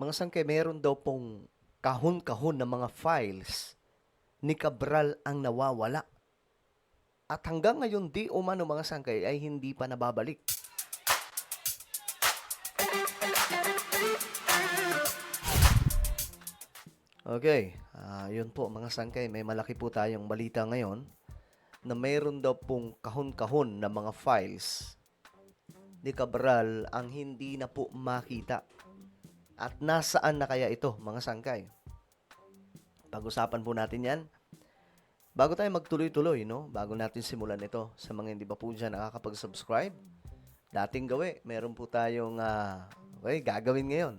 Mga sangkay, meron daw pong kahon-kahon na mga files ni Cabral ang nawawala. At hanggang ngayon, di umano mga sangkay ay hindi pa nababalik. Okay, yun po mga sangkay, may malaki po tayong balita ngayon na mayroon daw pong kahon-kahon na mga files ni Cabral ang hindi na po makita. At nasaan na kaya ito mga sangkay? Pag-usapan po natin yan. Bago tayo magtuloy-tuloy, no? Bago natin simulan ito, sa mga hindi pa po dyan nakakapag-subscribe, dating gawi, meron po tayong gagawin ngayon.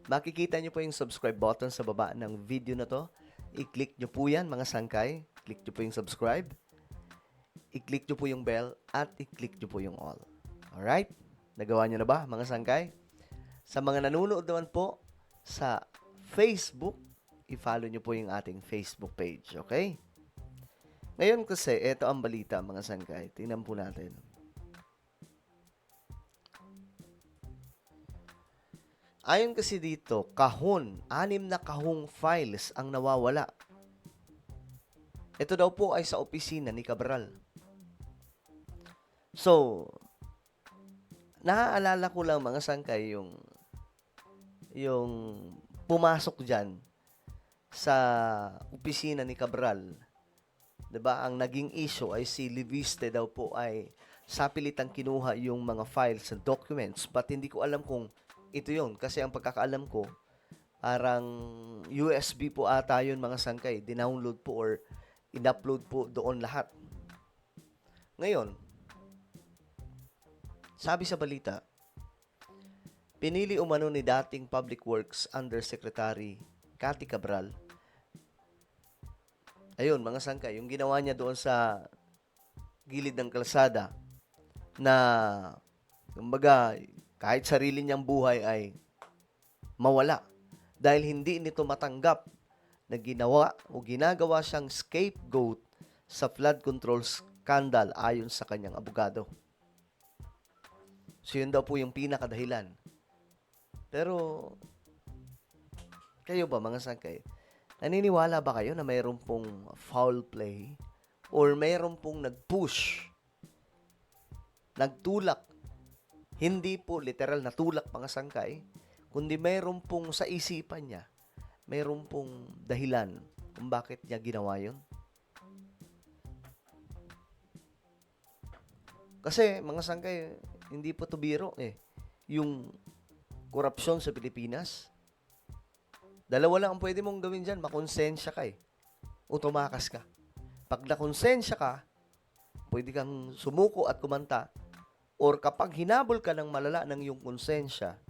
Makikita nyo po yung subscribe button sa baba ng video na to. I-click nyo po yan, mga sangkay. Click nyo po yung subscribe. I-click nyo po yung bell at i-click nyo po yung all. Alright? Nagawa nyo na ba, mga sangkay? Sa mga nanonood naman po sa Facebook, i-follow nyo po yung ating Facebook page. Okay? Ngayon kasi, ito ang balita, mga sangkay. Tingnan po natin. Ayon kasi dito, kahon, 6 na kahong files ang nawawala. Ito daw po ay sa opisina ni Cabral. So, naaalala ko lang mga sangkay yung pumasok diyan sa opisina ni Cabral. 'Di ba? Ang naging issue ay si Leviste daw po ay sapilitang kinuha yung mga files and documents, but hindi ko alam kung ito yun. Kasi ang pagkakaalam ko, parang USB po ata yun mga sangkay. Dinownload po or in-upload po doon lahat. Ngayon, sabi sa balita, pinili umano ni dating Public Works Undersecretary Cathy Cabral. Ayun, mga sangkay, yung ginawa niya doon sa gilid ng kalsada na, kumbaga, kahit sarili niyang buhay ay mawala dahil hindi nito matanggap na ginawa o ginagawa siyang scapegoat sa flood control scandal ayon sa kanyang abogado. So yun daw po yung pinakadahilan. Pero kayo ba mga sangkay, naniniwala ba kayo na mayroon pong foul play or mayroon pong nag-push, nagtulak, hindi po literal na tulak mga sangkay, kundi mayroon pong sa isipan niya, mayroon pong dahilan kung bakit niya ginawa yun? Kasi mga sangkay, hindi po to biro yung korupsyon sa Pilipinas. Dalawa lang ang pwede mong gawin dyan, makonsensya ka o tumakas ka. Pag nakonsensya ka, pwede kang sumuko at kumanta. Or kapag hinabol ka ng malala ng iyong konsensya,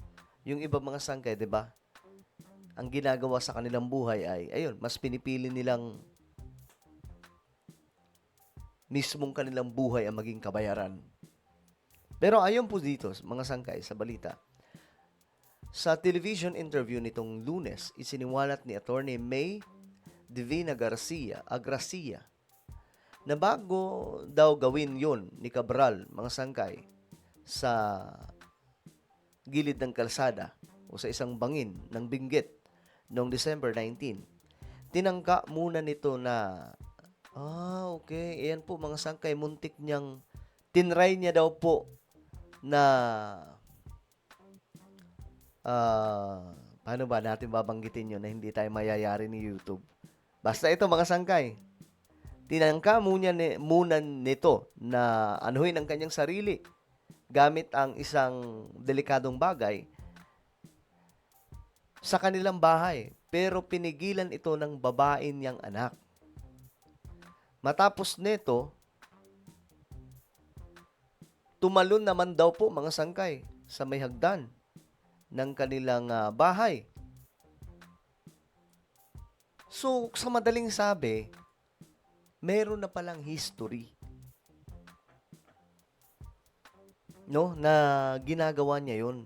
yung iba mga sangkay, di ba? Ang ginagawa sa kanilang buhay ay, ayun, mas pinipili nilang mismong kanilang buhay ang maging kabayaran. Pero ayon po dito, mga sangkay, sa balita, sa television interview nitong Lunes, isiniwalat ni Attorney May Divina Agracia, na bago daw gawin yun ni Cabral, mga sangkay, sa gilid ng kalsada o sa isang bangin ng Benguet noong December 19, tinangka muna nito na, okay, ayan po mga sangkay, muntik niyang, tinry niya daw po na, paano ba natin babanggitin yun na hindi tayo mayayari ni YouTube? Basta ito mga sangkay, tinangka muna nito na anuhin ang kanyang sarili gamit ang isang delikadong bagay sa kanilang bahay. Pero pinigilan ito ng babae niyang anak. Matapos nito, tumalon naman daw po mga sangkay sa may hagdan ng kanilang bahay. So, sa madaling sabi, meron na palang history, no, na ginagawa niya yun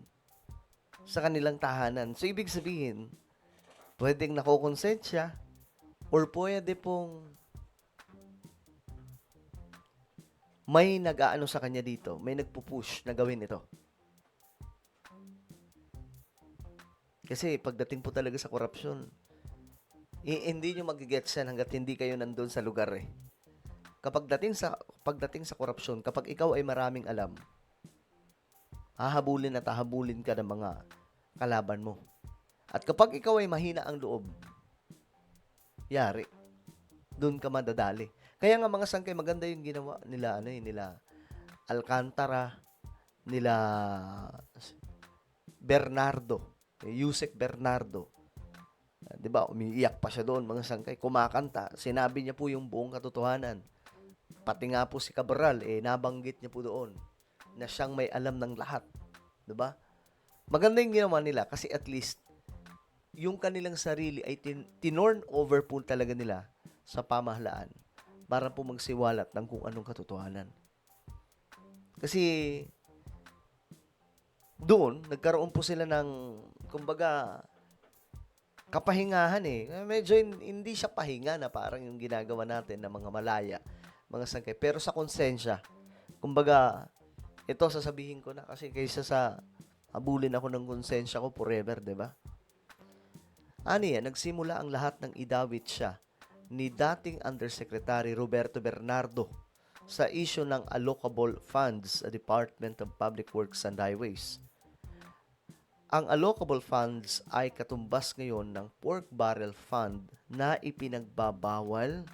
sa kanilang tahanan. So, ibig sabihin, pwedeng nakokonsensya or pwede pong may nag-aano sa kanya dito, may nagpupush na gawin ito. Kasi pagdating po talaga sa korupsyon, hindi nyo magigets yan hanggat hindi kayo nandun sa lugar eh. Pagdating sa korupsyon, kapag ikaw ay maraming alam, hahabulin at hahabulin ka ng mga kalaban mo. At kapag ikaw ay mahina ang loob, yari, doon ka madadali. Kaya nga mga sangkay, maganda yung ginawa nila, nila Alcantara, nila Bernardo, Yusek Bernardo. 'Di ba? Umiiyak pa siya doon, mga sangkay, kumakanta. Sinabi niya po yung buong katotohanan. Pati nga po si Cabral, nabanggit niya po doon na siyang may alam ng lahat. 'Di ba? Maganda yung ginawa nila kasi at least yung kanilang sarili ay tinorn over po talaga nila sa pamahalaan para po magsiwalat ng kung anong katotohanan. Kasi doon, nagkaroon po sila ng, kumbaga, kapahingahan eh. Medyo hindi siya pahinga na parang yung ginagawa natin ng mga malaya, mga sangkay. Pero sa konsensya, kumbaga, ito sasabihin ko na kasi kaysa sa habulin ako ng konsensya ko forever, di ba? Nagsimula ang lahat ng idawit siya ni dating Undersecretary Roberto Bernardo sa issue ng allocable funds sa Department of Public Works and Highways. Ang allocable funds ay katumbas ngayon ng pork barrel fund na ipinagbabawal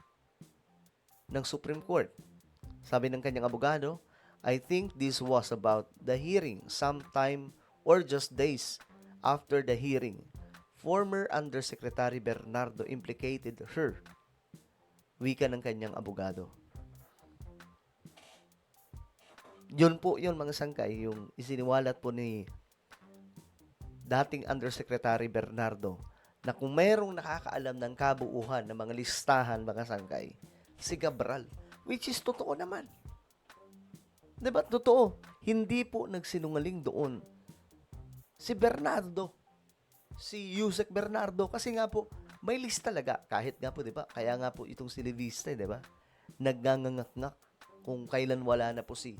ng Supreme Court. Sabi ng kanyang abogado, I think this was about the hearing sometime or just days after the hearing. Former Undersecretary Bernardo implicated her. Wika ng kanyang abogado. Yun po yun mga sangkay, yung isiniwalat po ni dating Undersecretary Bernardo na kung mayroong nakakaalam ng kabuuhan ng mga listahan mga sangkay, si Cabral, which is totoo naman. Diba? Totoo. Hindi po nagsinungaling doon si Bernardo, si Yusek Bernardo, kasi nga po, may list talaga. Kahit nga po, di ba? Kaya nga po itong si Leviste, di ba? Naggangangak-ngak kung kailan wala na po si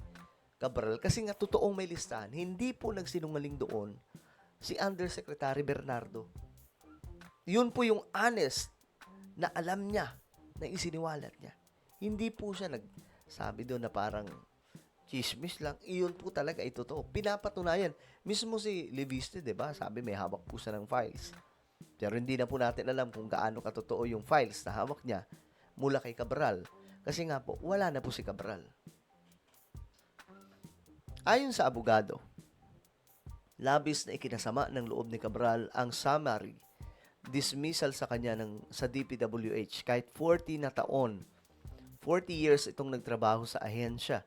Cabral. Kasi nga, totoong may listahan. Hindi po nagsinungaling doon si Undersecretary Bernardo. Yun po yung honest na alam niya, na isiniwalat niya. Hindi po siya nagsabi doon na parang chismis lang. Iyon po talaga, ito totoo. Pinapatunayan. Mismo si Leviste, di ba? Sabi may hawak po siya ng files. Pero hindi na po natin alam kung gaano katotoo yung files na hawak niya mula kay Cabral. Kasi nga po, wala na po si Cabral. Ayon sa abogado, labis na ikinasama ng loob ni Cabral ang summary dismissal sa kanya sa DPWH kahit 40 na taon, 40 years itong nagtrabaho sa ahensya.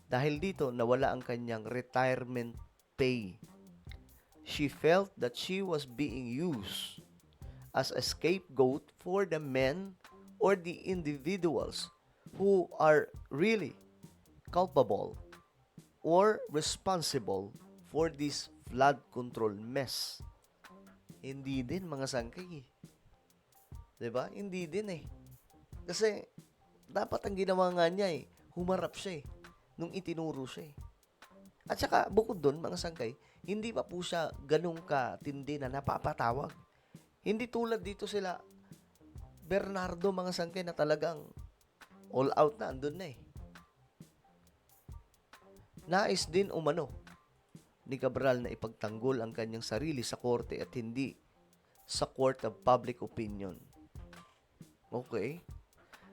Dahil dito, nawala ang kanyang retirement pay. She felt that she was being used as a scapegoat for the men or the individuals who are really culpable or responsible for this flood control mess. Hindi din mga sangkay. 'Di ba? Hindi din eh. Kasi dapat ang ginawa nga niya humarap siya nung itinuro siya At saka bukod doon mga sangkay, hindi pa po siya ganun katindi na napapatawag. Hindi tulad dito sila Bernardo mga sangkay na talagang all out na, andun na Nais din umano ni Cabral na ipagtanggol ang kanyang sarili sa korte at hindi sa court of public opinion. Okay?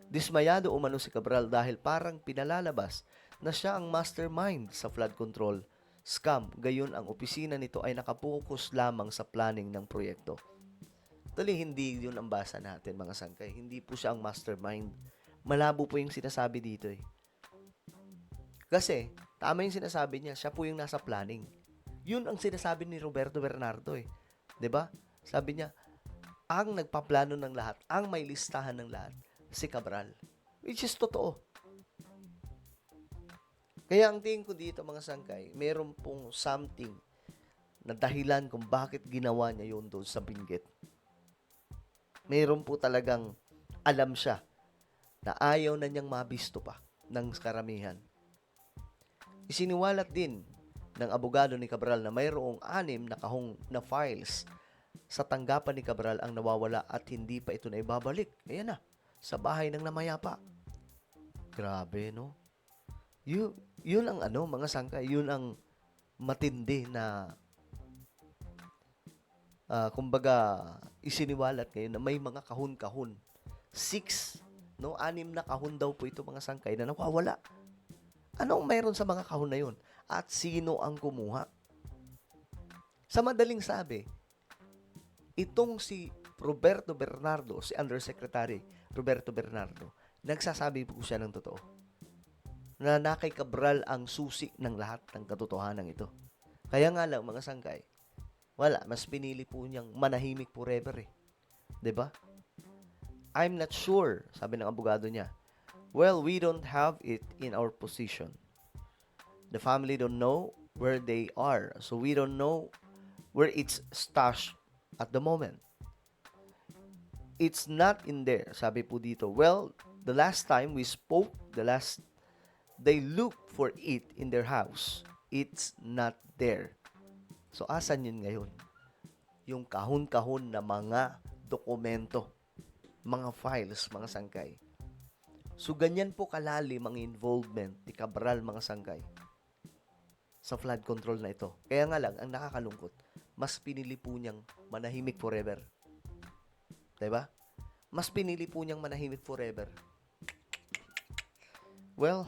Dismayado umano si Cabral dahil parang pinalalabas na siya ang mastermind sa flood control scam. Gayon ang opisina nito ay nakapokus lamang sa planning ng proyekto. Dali, hindi yun ang basa natin mga sangkay. Hindi po siya ang mastermind. Malabo po yung sinasabi dito Kasi, tama yung sinasabi niya, siya po yung nasa planning. Yun ang sinasabi ni Roberto Bernardo 'Di ba? Sabi niya, ang nagpaplano ng lahat, ang may listahan ng lahat, si Cabral. Which is totoo. Kaya ang tingin ko dito mga sangkay, meron pong something na dahilan kung bakit ginawa niya yun doon sa Benguet. Meron po talagang alam siya na ayaw na niyang mabisto pa ng karamihan. Isiniwalat din ng abogado ni Cabral na mayroong 6 na kahong na files sa tanggapan ni Cabral ang nawawala at hindi pa ito na ibabalik. Ayan na, sa bahay ng namayapa. Grabe, no? Yun ang mga sangkay, yun ang matindi na kumbaga isiniwalat ngayon na may mga kahon-kahon. 6, no? 6 na kahon daw po ito mga sangkay na nawawala. Anong mayroon sa mga kahon na yun? At sino ang kumuha? Sa madaling sabi, itong si Roberto Bernardo, si Undersecretary Roberto Bernardo, nagsasabi po siya ng totoo. Na kay Cabral ang susi ng lahat ng katotohanan ito. Kaya nga lang, mga sangkay, wala, mas pinili po niyang manahimik forever eh. 'Di ba? I'm not sure, sabi ng abogado niya. Well, we don't have it in our position. The family don't know where they are, so we don't know where it's stashed at the moment. It's not in there, sabi po dito. Well, the last time we spoke, they looked for it in their house. It's not there. So, asan yun ngayon? Yung kahon-kahon na mga dokumento, mga files, mga sangkay. So, ganyan po kalalim ang involvement ni Cabral, mga sangkay, sa flood control na ito. Kaya nga lang, ang nakakalungkot, mas pinili po niyang manahimik forever. Diba? Mas pinili po niyang manahimik forever. Well,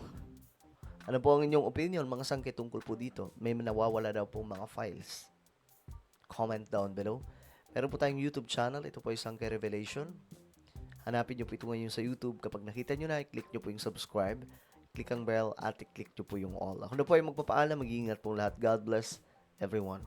ano po ang inyong opinion, mga sangkay, tungkol po dito? May nawawala daw po mga files. Comment down below. Meron po tayong YouTube channel. Ito po yung Sangkay Revelation. Hanapin nyo po ito ngayon sa YouTube. Kapag nakita nyo na, i-click nyo po yung subscribe, click ang bell, at i-click nyo po yung all. Ako na po ay magpapaalam. Mag-iingat po lahat. God bless everyone.